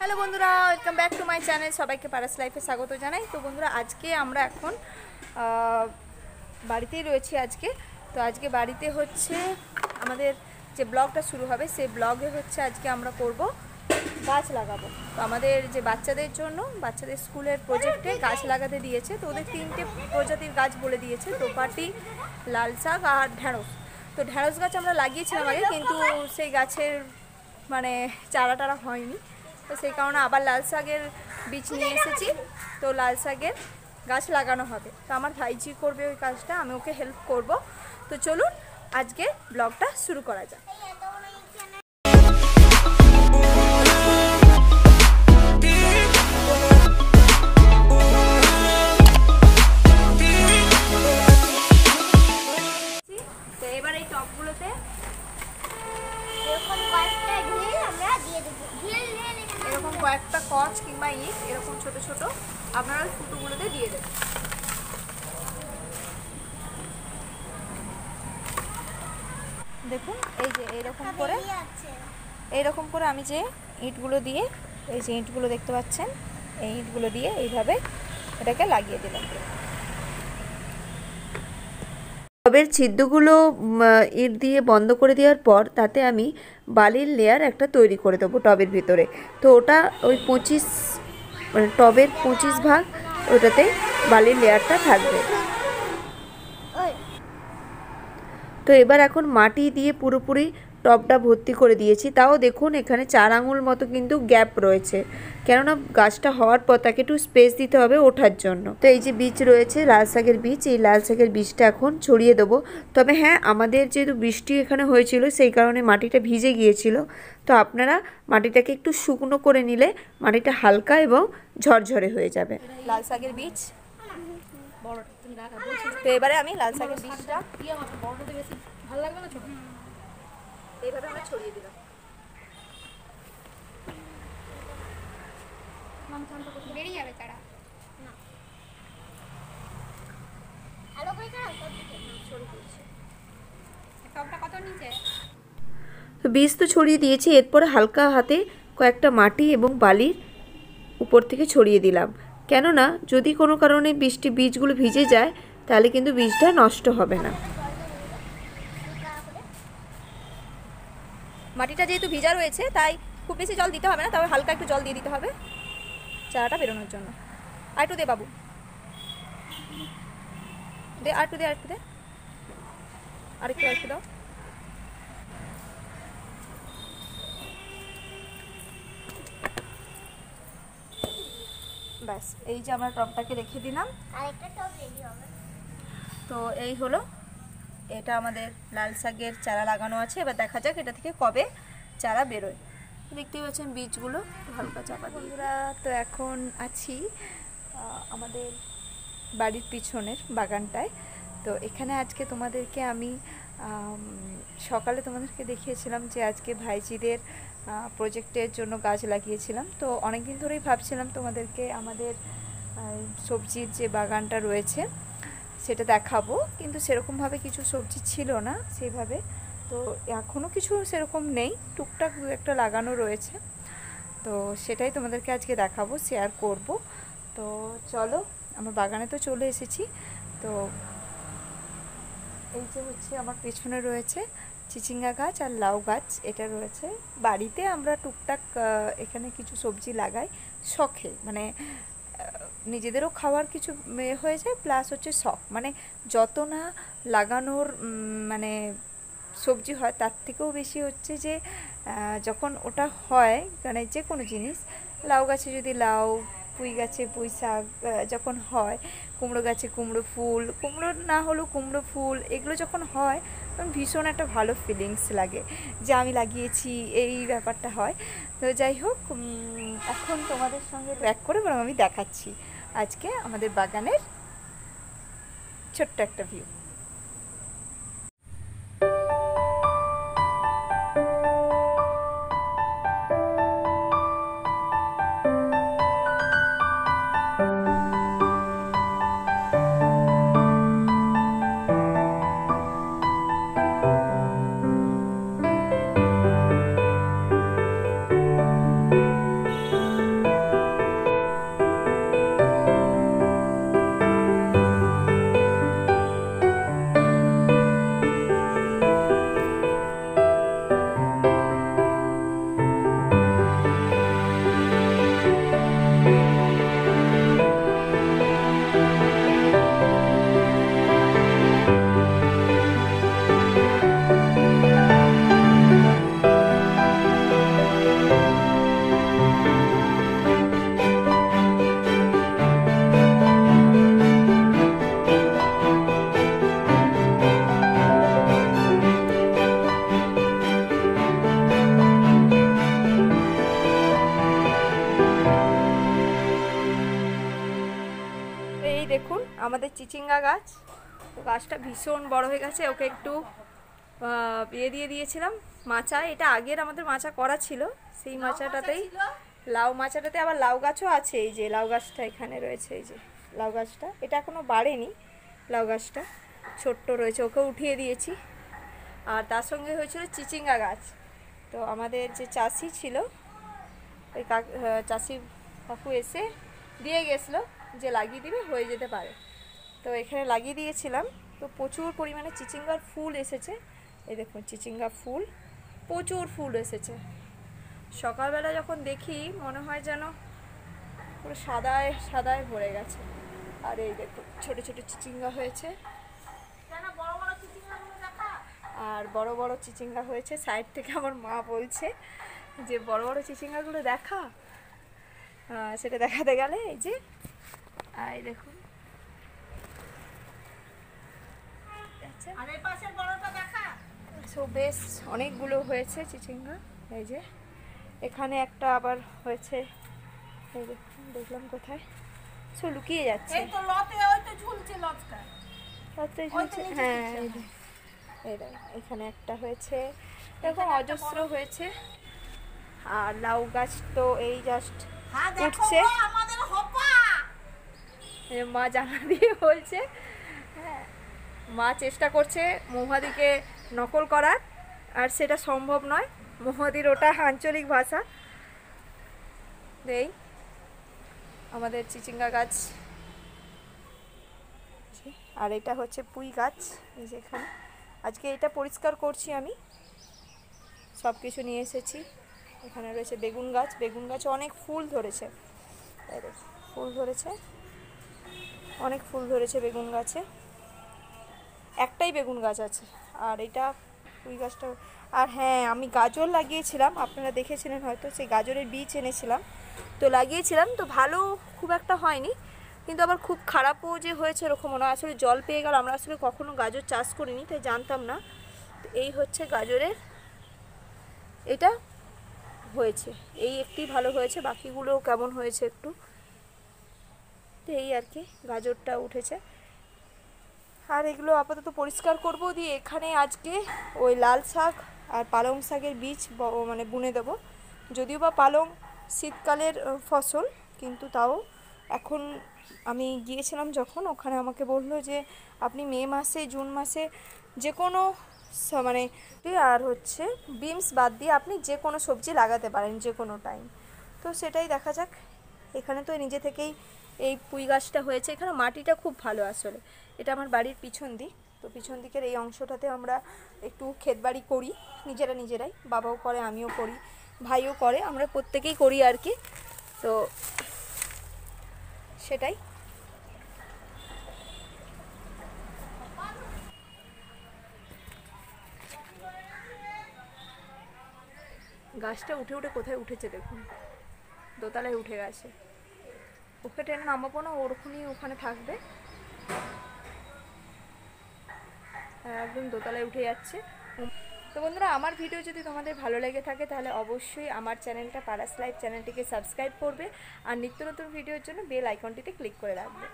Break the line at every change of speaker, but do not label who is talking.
Hello বন্ধুরা, welcome back to my channel. সবাইকে পারাস লাইফে স্বাগত জানাই। তো বন্ধুরা, আজকে আমরা এখন বাড়িতেই রয়েছি আজকে। তো আজকে বাড়িতে হচ্ছে আমাদের যে ব্লগটা শুরু হবে, সেই ব্লগে হচ্ছে আজকে আমরা করব গাছ লাগাবো। তো আমাদের যে বাচ্চাদের জন্য, বাচ্চাদের স্কুলের প্রজেক্টে গাছ লাগাতে দিয়েছে। তো ওদের 3টে প্রজাতির গাছ বলে দিয়েছে, দোপাটি, লাল শাক আর ঢ্যাঁড়স। তো ঢ্যাঁড়স গাছ আমরা লাগিয়েছিলাম আগে, কিন্তু সেই গাছের মানে চারা টারা হয়নি। তো সেই কারণে আবার লাল শাকের বীজ নিয়ে এসেছি। তো লাল শাকের গাছ লাগানো হবে। তো আমার ভাইজি করবে ওই কাজটা, আমি ওকে হেল্প করব। তো চলুন আজকে ব্লগটা শুরু করা যাক। তো এবার এই টবগুলোতে এরকম কয়েকটা কচ কিংবা ইট এরকম ছোট ছোট আপনারা ফুটোগুলোতে দিয়ে দেবেন। দেখুন এই যে এইরকম করে আমি যে ইটগুলো দিয়ে, এই যে ইটগুলো দেখতে পাচ্ছেন, এই ইটগুলো দিয়ে এইভাবে এটাকে লাগিয়ে দিলাম। টবের ছিদ্রগুলো ইট দিয়ে বন্ধ করে দেওয়ার পর তাতে আমি বালির লেয়ার একটা তৈরি করে দেবো টবের ভিতরে। তো ওটা ওই 25 মানে টবের 25 ভাগ ওটাতে বালির লেয়ারটা থাকবে। তো এবার এখন মাটি দিয়ে পুরোপুরি টবটা ভর্তি করে দিয়েছি। তাও দেখুন এখানে 4 আঙুল মতো কিন্তু গ্যাপ রয়েছে, কেননা গাছটা হওয়ার পর তাকে একটু স্পেস দিতে হবে ওঠার জন্য। তো এই যে বীজ রয়েছে লাল শাকের বীজ, এই লাল শাকের বীজটা এখন ছড়িয়ে দেবো। তবে হ্যাঁ, আমাদের যেহেতু বৃষ্টি এখানে হয়েছিল সেই কারণে মাটিটা ভিজে গিয়েছিল। তো আপনারা মাটিটাকে একটু শুকনো করে নিলে মাটিটা হালকা এবং ঝরঝরে হয়ে যাবে। লাল শাকের বীজ তো এবারে আমি লাল শাকের বীজটা ভালো লাগবে না, ছোট এইভাবে আমরা ছড়িয়ে দিলাম। বেরিয়ে যাবে তারা। তো বীজ তো ছড়িয়ে দিয়েছি, এরপরে হালকা হাতে কয়েকটা মাটি এবং বালির উপর থেকে ছড়িয়ে দিলাম, কেননা যদি কোনো কারণে বীজগুলো ভিজে যায় তাহলে কিন্তু বীজটা নষ্ট হবে না। মাটিটা যেহেতু ভিজা রয়েছে তাই খুব বেশি জল দিতে হবে না, তবে হালকা একটু জল দিয়ে দিতে হবে চারাটা বেরোনোর জন্য। আর একটু দে বাবু, দে আর একটু দে, আরেকটু দে, আরেকটু দাও। ব্যাস, এই যে আমরা টবটাকে রেখে দিলাম, আরেকটা টব রেডি হবে। তো এই হলো, এটা আমাদের লাল শাকের চারা লাগানো আছে। এবার দেখা যাক এটা থেকে কবে চারা বেরোয়। দেখতেই পাচ্ছেন বীজগুলো হালকা চাপা। বন্ধুরা, তো এখন আছি আমাদের বাড়ির পিছনের বাগানটায়। তো এখানে আজকে তোমাদেরকে আমি সকালে তোমাদেরকে দেখিয়েছিলাম যে আজকে ভাইজিদের প্রজেক্টের জন্য গাছ লাগিয়েছিলাম। তো অনেক দিন ধরেই ভাবছিলাম তোমাদেরকে আমাদের সবজির যে বাগানটা রয়েছে সেটা দেখাবো, কিন্তু সেরকমভাবে কিছু সবজি ছিল না সেইভাবে। তো এখনও কিছু সেরকম নেই, টুকটাক দু একটা লাগানো রয়েছে। তো সেটাই তোমাদেরকে আজকে দেখাবো, শেয়ার করব। তো চলো, আমার বাগানে তো চলে এসেছি। তো এই যে হচ্ছে আমার পেছনে রয়েছে চিচিঙ্গা গাছ আর লাউ গাছ, এটা রয়েছে। বাড়িতে আমরা টুকটাক এখানে কিছু সবজি লাগাই শখে, মানে নিজেদেরও খাওয়ার কিছু হয়ে যায়, প্লাস হচ্ছে শখ, মানে যত না লাগানোর মানে সবজি হয় তার থেকেও বেশি হচ্ছে যে যখন ওটা হয়, মানে যে কোনো জিনিস, লাউ গাছে যদি লাউ, পুঁই গাছে পুঁই শাক যখন হয়, কুমড়ো গাছে কুমড়ো ফুল, কুমড়ো না হলেও কুমড়ো ফুল, এগুলো যখন হয় তখন ভীষণ একটা ভালো ফিলিংস লাগে যে আমি লাগিয়েছি, এই ব্যাপারটা হয়। তো যাই হোক, এখন তোমাদের সঙ্গে ব্যাক করে বরং আমি দেখাচ্ছি আজকে আমাদের বাগানের ছোট্ট একটা ভিউ। দেখুন আমাদের চিচিঙ্গা গাছ, তো গাছটা ভীষণ বড় হয়ে গেছে। ওকে একটু দিয়ে দিয়েছিলাম মাচা, এটা আগের আমাদের মাচা করা ছিল, সেই মাচাটাতেই লাউ মাচাটাতে আবার লাউ গাছও আছে। এই যে লাউ গাছটা এখানে রয়েছে, এই যে লাউ গাছটা, এটা এখনও বাড়েনি, লাউ গাছটা ছোট্ট রয়েছে, ওকে উঠিয়ে দিয়েছি। আর তার সঙ্গে হয়েছিল চিচিঙ্গা গাছ। তো আমাদের যে চাষি ছিল, ওই চাষি কাকু এসে দিয়ে গেছিলো যে লাগিয়ে দিবে, হয়ে যেতে পারে। তো এখানে লাগিয়ে দিয়েছিলাম, তো প্রচুর পরিমাণে চিচিঙ্গার ফুল এসেছে। এই দেখুন চিচিঙ্গা ফুল, প্রচুর ফুল এসেছে। সকালবেলা যখন দেখি মনে হয় যেন পুরো সাদায় সাদায় ভরে গেছে। আর এই দেখুন ছোট ছোট চিচিঙ্গা হয়েছে, আর বড় বড় চিচিঙ্গা হয়েছে। সাইড থেকে আমার মা বলছে যে বড় বড় চিচিঙ্গাগুলো দেখা, সেটা দেখাতে গেলে এই যে এই দেখুন, বেশ অনেকগুলো হয়েছে চিচিঙ্গা। এই যে এখানে একটা আবার হয়েছে, এই দেখুন, দেখলাম কোথায় সো লুকিয়ে যাচ্ছে, হ্যাঁ এই এখানে একটা হয়েছে, এরকম অজস্র হয়েছে। আর লাউ গাছ তো এই জাস্ট উঠছে, মা জানা দিয়ে বলছে। হ্যাঁ, মা চেষ্টা করছে মহুয়াদিকে নকল করার, আর সেটা সম্ভব নয়, মহুয়াদির ওটা আঞ্চলিক ভাষা। এই আমাদের চিচিঙ্গা গাছ, আর এটা হচ্ছে পুঁই গাছ। এই যে এখানে আজকে এটা পরিষ্কার করছি আমি, সব কিছু নিয়ে এসেছি। এখানে রয়েছে বেগুন গাছ, বেগুন গাছে অনেক ফুল ধরেছে, ফুল ধরেছে, অনেক ফুল ধরেছে বেগুন গাছে, একটাই বেগুন গাছ আছে। আর এটা পুঁই গাছটা। আর হ্যাঁ, আমি গাজর লাগিয়েছিলাম, আপনারা দেখেছিলেন হয়তো, সেই গাজরের বীজ এনেছিলাম, তো লাগিয়েছিলাম, তো ভালো খুব একটা হয়নি, কিন্তু আবার খুব খারাপও যে হয়েছে এরকমও না। আসলে জল পেয়ে গেল, আমরা আসলে কখনো গাজর চাষ করিনি, তাই জানতাম না। তো এই হচ্ছে গাজরের, এটা হয়েছে, এই একটি ভালো হয়েছে, বাকিগুলো কেমন হয়েছে একটু। তো এই আর কি, গাজরটা উঠেছে। আর এগুলো আপাতত পরিষ্কার করব, দিয়ে এখানে আজকে ওই লাল শাক আর পালং শাকের বীজ মানে বুনে দেবো। যদিও বা পালং শীতকালের ফসল, কিন্তু তাও এখন আমি গিয়েছিলাম যখন, ওখানে আমাকে বললো যে আপনি মে মাসে, জুন মাসে যে কোনো মানে, আর হচ্ছে বিনস বাদ দিয়ে আপনি যে কোনো সবজি লাগাতে পারেন যে কোনো টাইম। তো সেটাই দেখা যাক। এখানে তো নিজে থেকেই এই পুঁই গাছটা হয়েছে, এখানে মাটিটা খুব ভালো। আসলে এটা আমার বাড়ির পিছন দিক, তো পিছন দিকের এই অংশটাতে আমরা একটু ক্ষেতবাড়ি করি নিজেরাই, বাবাও করে, আমিও করি, ভাইও করে, আমরা প্রত্যেকেই করি আর কি। তো সেটাই। গাছটা উঠে উঠে কোথায় উঠেছে দেখুন, দোতলায় উঠে গেছে। ওকে টেনে নামাবো না, ওরকমই ওখানে থাকবে, একদম দোতলায় উঠে যাচ্ছে। তো বন্ধুরা, আমার ভিডিও যদি তোমাদের ভালো লেগে থাকে তাহলে অবশ্যই আমার চ্যানেলটা পারাস লাইফ চ্যানেলটিকে সাবস্ক্রাইব করবে, আর নিত্য নতুন ভিডিওর জন্য বেল আইকনটিতে ক্লিক করে রাখবে।